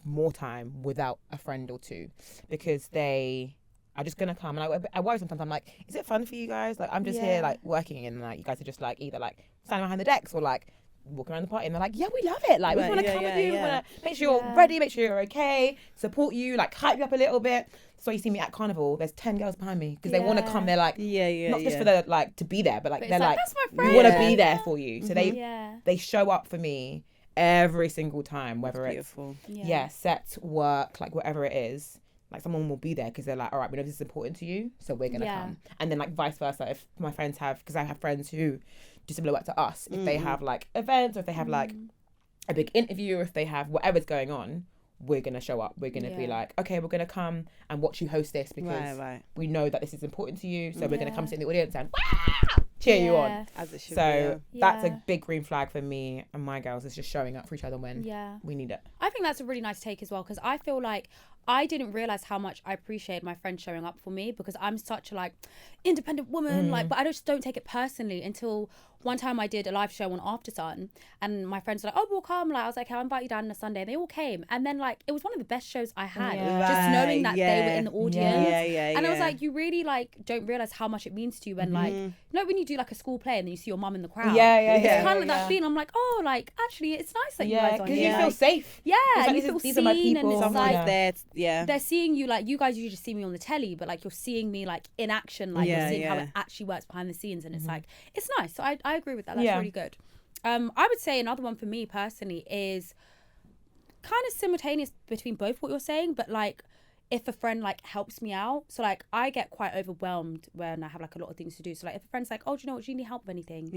more time without a friend or two, because they are just gonna come. And I worry sometimes. I'm like, is it fun for you guys? Like I'm just here like working, and like you guys are just like either like standing behind the decks or like walk around the party and they're like, yeah, we love it. Like, we want to come with you. We want to make sure you're ready, make sure you're okay, support you, like hype you up a little bit. So you see me at Carnival, there's 10 girls behind me because they want to come. They're like, not just for the like to be there, but like they're like, that's my friend. we want to be there for you. So they show up for me every single time, whether it's sets, work, like whatever it is. Like someone will be there because they're like, all right, we know this is important to you, so we're gonna come. And then like vice versa, if my friends have, because I have friends who do similar work to us, if they have like events, or if they have like a big interview, or if they have whatever's going on, we're gonna show up. We're gonna be like, okay, we're gonna come and watch you host this because we know that this is important to you, so we're gonna come sit in the audience and cheer you on. As it should so that's a big green flag for me and my girls, is just showing up for each other when we need it. I think that's a really nice take as well, because I feel like I didn't realize how much I appreciate my friends showing up for me, because I'm such a like independent woman, like, but I just don't take it personally until one time I did a live show on After Sun and my friends were like, oh, we'll come. Like, I was like, I'll invite you down on a Sunday. And they all came. And then like, it was one of the best shows I had. Just knowing that they were in the audience. And I was like, you really like don't realize how much it means to you when like, you know, when you do like a school play and then you see your mum in the crowd. It's kind of like that feeling. I'm like, oh, like actually it's nice that you guys are here. Because you feel safe. Like, you feel these seen, are my people. and it's Someone's like, there. they're seeing you, like you guys usually see me on the telly, but like you're seeing me like in action, like you're seeing how it actually works behind the scenes, and it's like, it's nice. So I agree with that. That's really good. I would say another one for me personally is kind of simultaneous between both what you're saying, but like if a friend like helps me out. So like I get quite overwhelmed when I have like a lot of things to do. So like if a friend's like, oh, do you know what, do you need help with anything?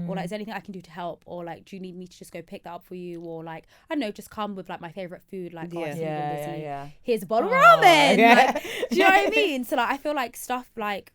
Or like, is there anything I can do to help? Or like, do you need me to just go pick that up for you? Or like, I don't know, just come with like my favourite food. Like, here's a bottle of ramen. Like, do you know what I mean? So like I feel like stuff like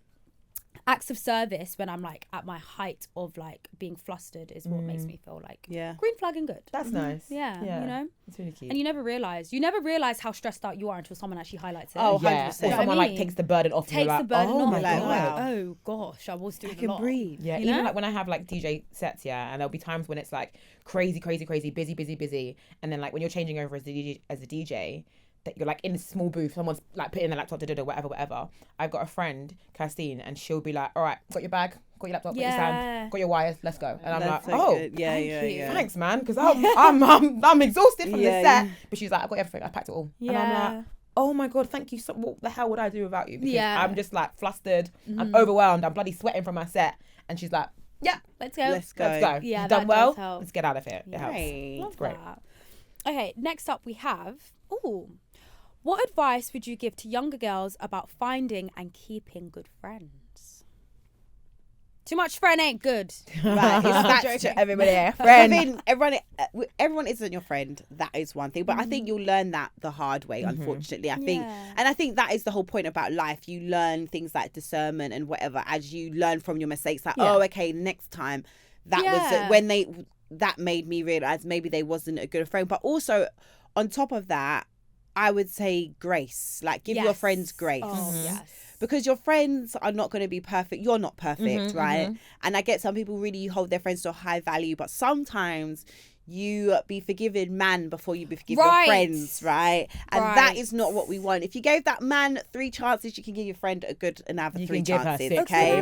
acts of service when I'm like at my height of like being flustered is what makes me feel like green flag and good. That's nice. You know, it's really cute. and you never realize how stressed out you are until someone actually highlights it. Oh, 100%. Or someone like takes the burden off. Takes the burden off. My Like, God. oh gosh, I was doing a lot. breathe. Yeah, even like when I have like DJ sets, and there'll be times when it's like crazy, busy, and then like when you're changing over as a DJ, that you're like in a small booth, someone's like putting their laptop, whatever. I've got a friend, Kirstine, and she'll be like, all right, got your bag, got your laptop, got your stand, got your wires, let's go. And I'm like, thanks, man, because I'm exhausted from this set. But she's like, I've got everything, I packed it all. And I'm like, oh my God, thank you. So what the hell would I do without you? Because I'm just like flustered, I'm overwhelmed, I'm bloody sweating from my set. And she's like, let's go. Let's go. Yeah, you've done well, let's get out of here. It helps. Love It's great. that. Okay, next up we have, what advice would you give to younger girls about finding and keeping good friends? Too much friend ain't good. Right, it's that everybody friend. Everyone isn't your friend. That is one thing, but I think you'll learn that the hard way. Unfortunately, I think, and I think that is the whole point about life. You learn things like discernment and whatever as you learn from your mistakes. Like, oh, okay, next time that was when that made me realize maybe they wasn't a good friend. But also, on top of that, I would say grace. Like, give your friends grace. Because your friends are not going to be perfect. You're not perfect, right? And I get some people really hold their friends to a high value, but sometimes you be forgiven man before you be forgiven your friends, right? And that is not what we want. If you gave that man 3 chances, you can give your friend another 3 chances, okay?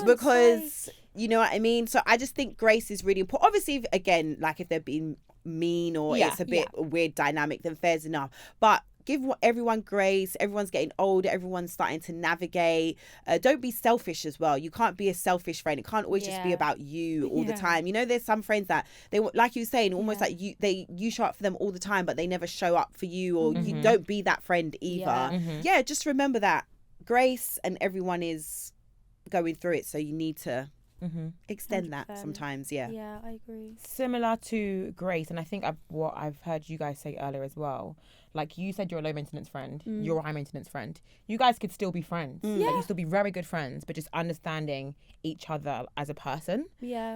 Because you know what I mean? So I just think grace is really important. Obviously, again, like if they're being mean or it's a bit weird dynamic, then fair's enough. But give everyone grace. Everyone's getting older. Everyone's starting to navigate. Don't be selfish as well. You can't be a selfish friend. It can't always just be about you all the time. You know, there's some friends that they, like you were saying, almost like you show up for them all the time, but they never show up for you, or you don't be that friend either. Just remember that grace, and everyone is going through it, so you need to extend 100%. That sometimes. I agree. Similar to grace, and I think what I've heard you guys say earlier as well, like you said, you're a low maintenance friend, you're a high maintenance friend, you guys could still be friends. Like, you still be very good friends, but just understanding each other as a person.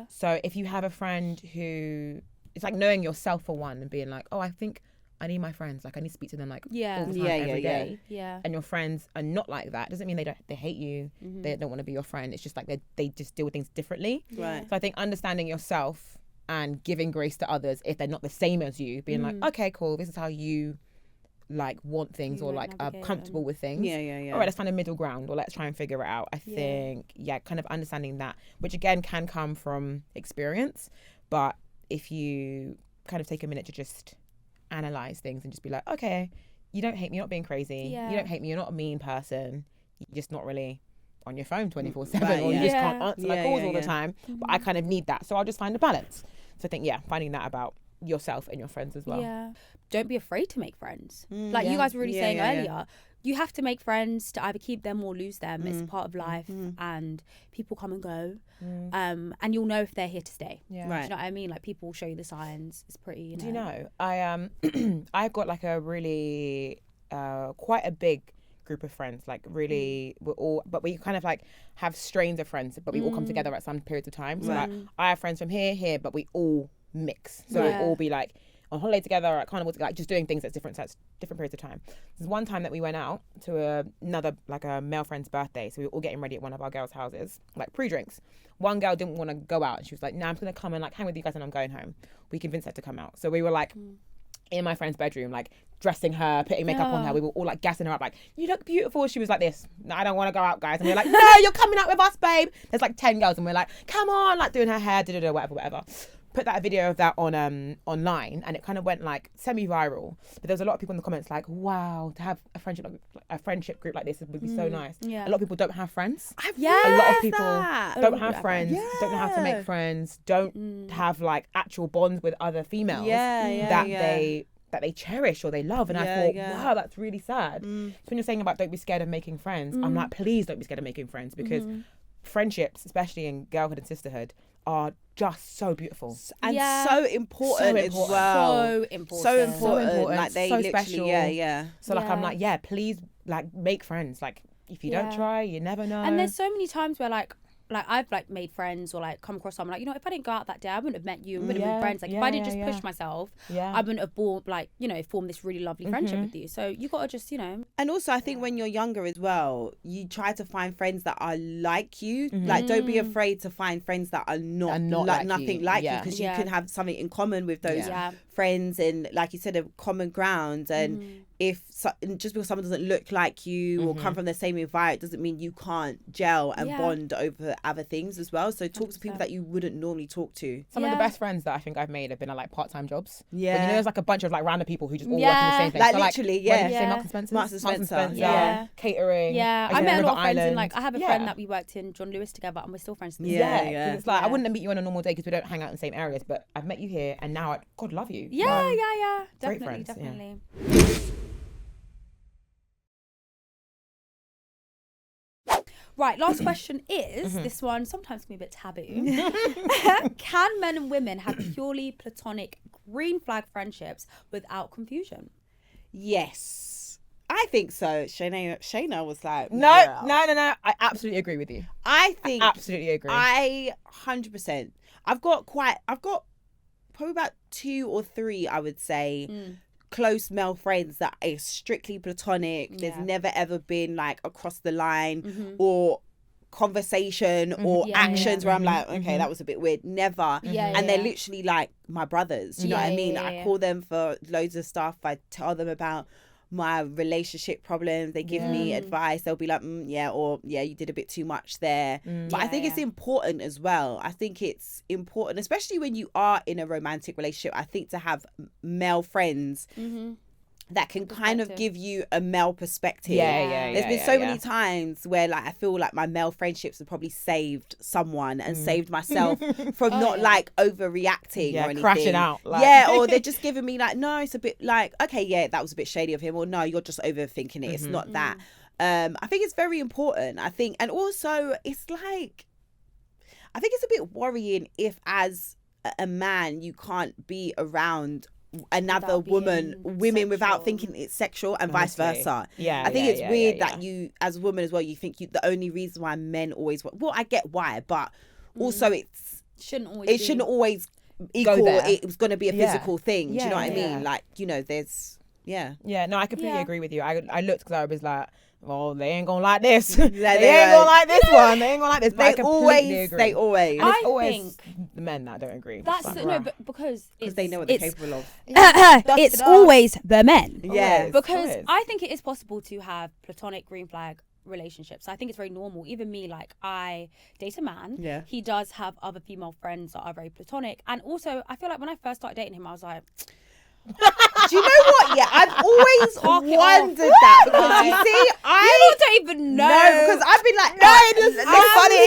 So if you have a friend who, it's like knowing yourself for one, and being like, oh, I think I need my friends, like I need to speak to them like all the time, every day. And your friends are not like that. Doesn't mean they hate you, they don't want to be your friend. It's just like they just deal with things differently. So I think understanding yourself and giving grace to others if they're not the same as you, being like, okay, cool, this is how you like want things, or like are comfortable with things. All right, let's find a middle ground, or let's try and figure it out. I think kind of understanding that, which again can come from experience, but if you kind of take a minute to just analyze things and just be like, okay, you don't hate me, you're not being crazy. Yeah. You don't hate me, you're not a mean person. You're just not really on your phone 24/7 Right, or you yeah. just can't answer my calls all the yeah. time. But I kind of need that. So I'll just find a balance. So I think, finding that about yourself and your friends as well. Yeah. Don't be afraid to make friends. Like yeah. you guys were really saying yeah. earlier. You have to make friends to either keep them or lose them. It's part of life, and people come and go. And you'll know if they're here to stay. Yeah. Right. Do you know what I mean? Like people will show you the signs. It's pretty. You know. Do you know, I've got like a really quite a big group of friends. Like really, but we kind of like have strains of friends, but we all come together at some periods of time. So like I have friends from here, but we all mix. So we'll all be like on holiday together or at carnival, like just doing things at different periods of time. There's one time that we went out to another like a male friend's birthday, so we were all getting ready at one of our girls' houses, like pre-drinks. One girl didn't want to go out, and she was like, "No, I'm just gonna come and like hang with you guys, and I'm going home." We convinced her to come out, so we were like in my friend's bedroom, like dressing her, putting makeup on her. We were all like gassing her up, like, "You look beautiful." She was like this, "No, I don't want to go out, guys." And we're like, "No, you're coming out with us, babe." There's like 10 girls, and we're like, "Come on," like doing her hair, whatever. Put that video of that on online, and it kind of went like semi-viral. But there was a lot of people in the comments like, "Wow, to have a friendship group like this would be so nice." Yeah. A lot of people don't have friends. I've A lot of people that. don't have friends, Yeah. don't know how to make friends, don't have like actual bonds with other females that they cherish or they love. And I thought, wow, that's really sad. So when you're saying about don't be scared of making friends, I'm like, please don't be scared of making friends, because friendships, especially in girlhood and sisterhood, are just so beautiful and so important as well. So important. Like they so literally, special. So like I'm Yeah. like, please like make friends. Like if you don't try, you never know. And there's so many times where like I've like made friends or like come across someone like, you know, if I didn't go out that day, I wouldn't have met you, wouldn't have been friends. Like if I didn't just push myself, I wouldn't have formed this really lovely friendship with you. So you gotta just, you know. And also I think when you're younger as well, you try to find friends that are like you. Like don't be afraid to find friends that are not like nothing you. like you, because you can have something in common with those friends, and like you said, a common ground. And just because someone doesn't look like you or come from the same environment doesn't mean you can't gel and bond over other things as well. So talk to people that you wouldn't normally talk to. Some of the best friends that I think I've made have been at like part-time jobs. Yeah. When, you know, there's like a bunch of like random people who just all work in the same place. Like so, literally, What did you say, Marks and Spencer, catering. Yeah, I met a lot of friends in like, I have a friend Yeah. that we worked in John Lewis together and we're still friends to this Yeah, day. Because it's like I wouldn't meet you on a normal day because we don't hang out in the same areas, but I've met you here and now God love you. Yeah. Great Definitely, friends, yeah. definitely. Right, last question is, this one sometimes can be a bit taboo. Can men and women have purely platonic green flag friendships without confusion? Yes, I think so. Shayna was like, No. I absolutely agree with you. I think Absolutely agree. 100%. I've got probably about 2 or 3, I would say, close male friends that are strictly platonic. There's never ever been like across the line or conversation or actions where I'm like, okay, that was a bit weird. Never. And they're literally like my brothers. You know what I mean? I call them for loads of stuff. I tell them about my relationship problems. They give me advice. They'll be like, you did a bit too much there. But I think it's important as well. I think it's important, especially when you are in a romantic relationship, I think to have male friends that can kind of give you a male perspective. There's been so many times where like I feel like my male friendships have probably saved someone and saved myself from not like overreacting or anything. Crashing out. Like. Or they're just giving me like, no, it's a bit like, okay, that was a bit shady of him, or no, you're just overthinking it. It's not that. I think it's very important. I think, and also it's like, I think it's a bit worrying if as a man you can't be around another women without thinking it's sexual, and vice versa. I think it's weird that you as a woman as well, you think the only reason why men always, well, I get why, but also it shouldn't always equal it was going to be a physical thing. Do you know what I mean? Like, you know, there's no, I completely agree with you. I looked because I was like, well, they ain't gonna like this. They ain't gonna like this one. They ain't gonna like this. But I completely agree. They always. And it's always the men that don't agree. That's because they know what they're capable of. It's always the men. Yeah, because I think it is possible to have platonic green flag relationships. I think it's very normal. Even me, like, I date a man. Yeah. He does have other female friends that are very platonic. And also, I feel like when I first started dating him, I was like, do you know what? Yeah, I've always wondered that because you see, you don't even know. No, because I've been like, it's funny.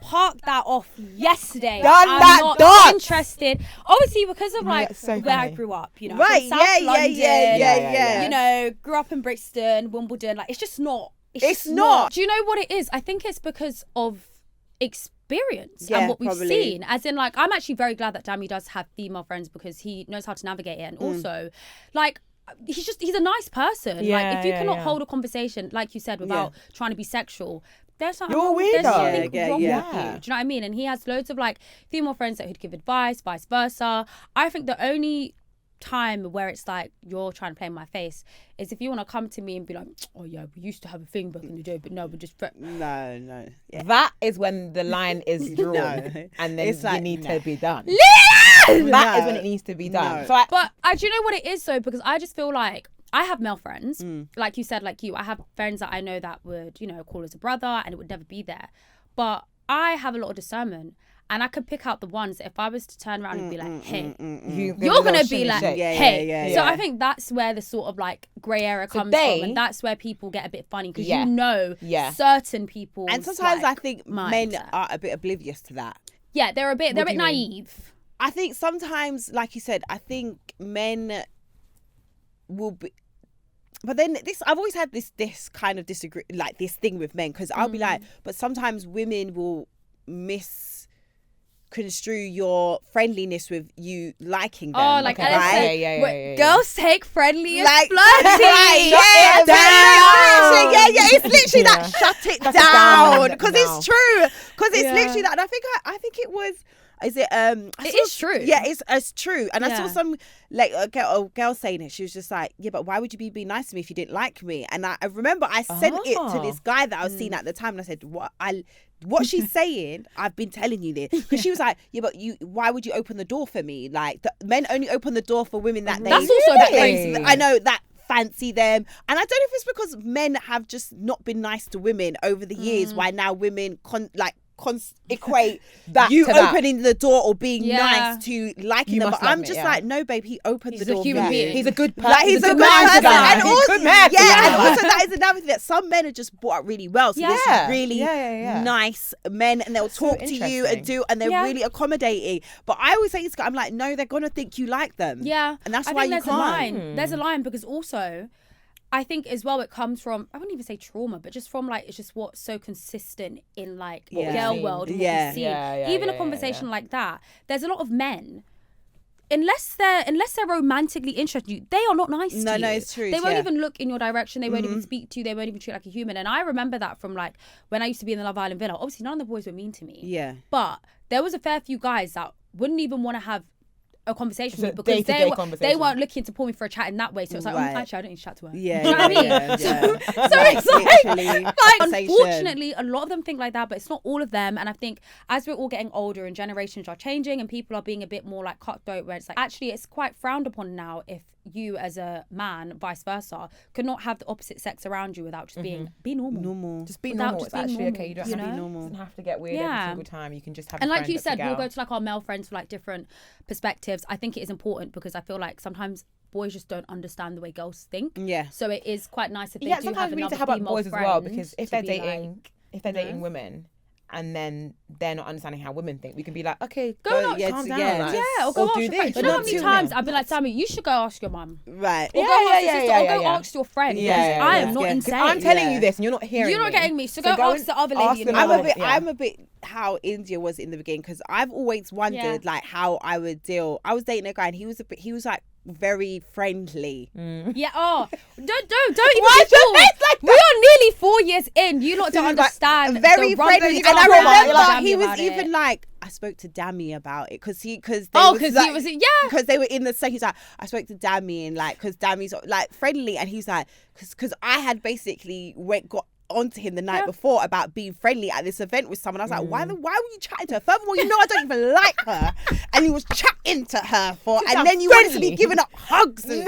Parked that off yesterday. I'm not interested. Obviously, because of like so where I funny. grew up, you know, Right? South Yeah, London, yeah. You know, grew up in Brixton, Wimbledon. Like, it's just not. It's not. Do you know what it is? I think it's because of experience Yeah, and what we've probably. seen. As in, like, I'm actually very glad that Dammy does have female friends because he knows how to navigate it, and also, like, he's a nice person. Yeah, like, if you yeah, cannot yeah. hold a conversation, like you said, without trying to be sexual, there's something You're a wrong, there's weirdo. something Yeah, wrong yeah. with you. Do you know what I mean? And he has loads of like female friends that would give advice, vice versa. I think the only time where it's like you're trying to play in my face is if you want to come to me and be like, oh yeah, we used to have a thing back in the day, but no, we're just No. Yeah. That is when the line is drawn, No. and then It's like, you need no. to be done. No. That is when it needs to be done. No. So But do you know what it is though? Because I just feel like I have male friends, like you said, like you. I have friends that I know that would, you know, call us a brother, and it would never be there. But I have a lot of discernment, and I could pick out the ones that if I was to turn around and be like, hey, you're gonna be like, hey. Yeah. So I think that's where the sort of like grey area comes from, and that's where people get a bit funny because you know certain people. And sometimes like, I think men mindset. are a bit oblivious to that. Yeah, they're a bit naive. I think sometimes, like you said, I think men will be. But then I've always had this kind of disagree, like this thing with men, because I'll be like, but sometimes women will misconstrue your friendliness with you liking them. Oh, like right? Yeah. Girls take friendly as Like, flirty. Yeah, it's literally that. Shut it down, because it's true. Because it's literally that. And I think it was. Is it? It is true. Yeah, it's true. And I saw some like a girl saying it. She was just like, yeah, but why would you be nice to me if you didn't like me? And I remember I sent it to this guy that I was seeing at the time, and I said, what she's saying, I've been telling you this, because she was like, yeah, but why would you open the door for me? Like, men only open the door for women that That's also that crazy. I know that fancy them. And I don't know if it's because men have just not been nice to women over the years, why now women equate that you to that. opening the door or being nice to liking them. must But I'm love it, just yeah. like, no, babe, he opened the a door human for you. being. He's a good person. Like, he's a good man person. to that. And He's a also, good man to and that. also that is another thing that some men are just brought up really well. So Yeah. there's really Yeah. nice men, and they'll So talk to you interesting. and they're really accommodating. But I always say this guy, I'm like, no, they're gonna think you like them. Yeah. And that's I why think you there's can't. a line. There's a line because also I think as well it comes from, I wouldn't even say trauma, but just from like, it's just what's so consistent in like Yeah. girl seen. world and Yeah. what we've seen. Yeah, Even a yeah, conversation yeah. like that, there's a lot of men, unless they're romantically interested in you, they are not nice to you. No, it's true, They won't yeah. even look in your direction. They won't even speak to you. They won't even treat you like a human. And I remember that from like when I used to be in the Love Island villa. Obviously none of the boys were mean to me. Yeah. But there was a fair few guys that wouldn't even want to have a conversation with It's me a because day-to-day they conversation. weren't looking to pull me for a chat in that way. So it's like, Right. actually, I don't need to chat to her. Yeah. Do you know what I mean? yeah. So it's Literally, like conversation. unfortunately, a lot of them think like that, but it's not all of them. And I think as we're all getting older and generations are changing and people are being a bit more like cutthroat, where it's like, actually, it's quite frowned upon now if you as a man, vice versa, could not have the opposite sex around you without just being be normal. Just be Without normal. just It's being actually normal, okay. You don't you have to know? be normal. It doesn't have to get weird every single time. You can just have. And a like friend you that's a said, we'll gal. go to like our male friends for like different perspectives. I think it is important because I feel like sometimes boys just don't understand the way girls think. Yeah. So it is quite nice if they Yeah, do sometimes have we need to another have like female boys as well, friend because if to they're be dating, like, if they're dating women, and then they're not understanding how women think, we can be like, okay, Go go, not- calm down, yeah, like, yeah, or go ask do your this. friend. Do you know how not many do times that. I've been like, Sammy, you should go ask your mum. Right. Or go ask your sister, or go yeah. ask your friend. Yeah, because I am yeah. not Yeah. 'Cause insane. I'm telling Yeah. you this, and you're not hearing. You're not me. getting me. So go ask the other ask lady. in the them room. about it. I'm a bit how Indiyah was in the beginning, because I've always wondered like how I would deal. I was dating a guy and he was like very friendly. Yeah. Oh, don't even be fooled. We are nearly 4 years in. You lot don't understand. Very the rumble friendly, you and got I around remember Dammy he was about even it. like, I spoke to Dammy about it because he was because they were in the same. He's like, I spoke to Dammy, and like, because Dammy's like friendly, and he's like, because I had basically got onto him the night before about being friendly at this event with someone. I was like, why were you chatting to her? Furthermore, you know I don't even like her, and he was chatting to her and then you wanted to be giving up hugs and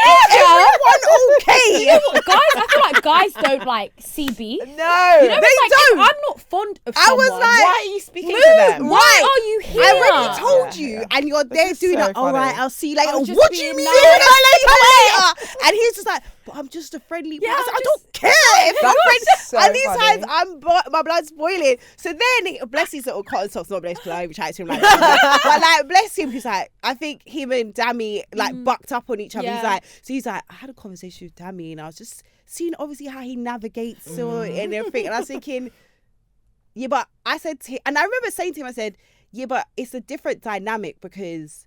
everyone okay? You know what, guys? I feel like guys don't like CB. No, You know, they don't. I'm not fond of I someone. was like, why are you speaking to them? Why are you here? I already told you, Yeah. and you're there is doing so it. All right, funny. I'll see you later. I was just What do you being mean? nice. I'll see you later. And he's just like, but I'm just a friendly Yeah, person. I'm I don't care if That's I'm friends. so And these funny. times, my blood's boiling. So then, bless his little cotton socks, not bless, because I reached out to him like that. But like, bless him, he's like, I think him and Dammy like bucked up on each other. Yeah. He's like, I had a conversation with Dammy, and I was just seeing obviously how he navigates and everything. And I was thinking, yeah, but I said to him, and I remember saying to him, I said, yeah, but it's a different dynamic because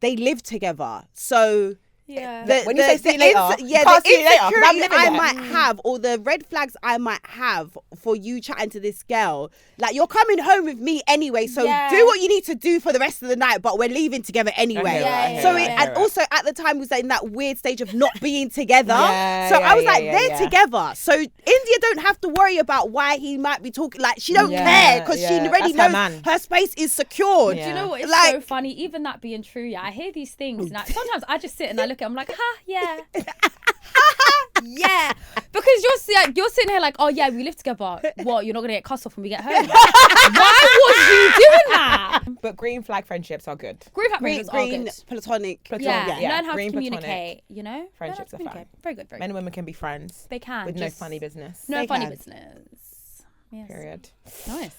they live together. So Yeah. When you say see you later, the you can't see you later, 'cause I'm insecurity living I there. might have, or the red flags I might have for you chatting to this girl, like you're coming home with me anyway, so Yeah. do what you need to do for the rest of the night, but we're leaving together anyway. Okay, Yeah, right, yeah, So yeah, it, yeah. and also at the time was in that weird stage of not being together. Yeah, So yeah, I was yeah, like, yeah, they're yeah. together. So Indiyah don't have to worry about why he might be talking. Like she don't Yeah, care because she yeah. already That's her knows man. her space is secured. Yeah. Do you know what? It's Like- so funny. Even that being true, yeah. I hear these things. And sometimes I just sit and I look at them like, ha, yeah. Yeah. Because you're sitting here like, oh, yeah, we live together. What? You're not going to get cussed off when we get home? Why was you doing that? But green flag friendships are good. Green flag Green, friendships are green, good. platonic. Yeah. yeah. Learn how to Green communicate, platonic you know? Learn how to friendships are fun. communicate. Very good, very Men good. and women can be friends They can. with just no funny business. No They funny can. business. Yes. Period. Nice.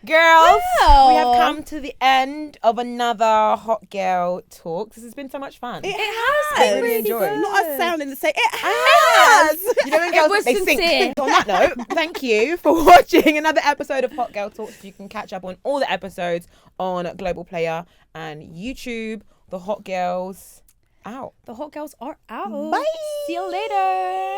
Girls, Wow. we have come to the end of another Hot Girl Talk. This has been so much fun. It has has. been really enjoyed. Not us sounding the same. It has. You know when girls was they sincere. think. On that note, thank you for watching another episode of Hot Girl Talks. You can catch up on all the episodes on Global Player and YouTube. The Hot Girls out. The hot girls are out. Bye. See you later.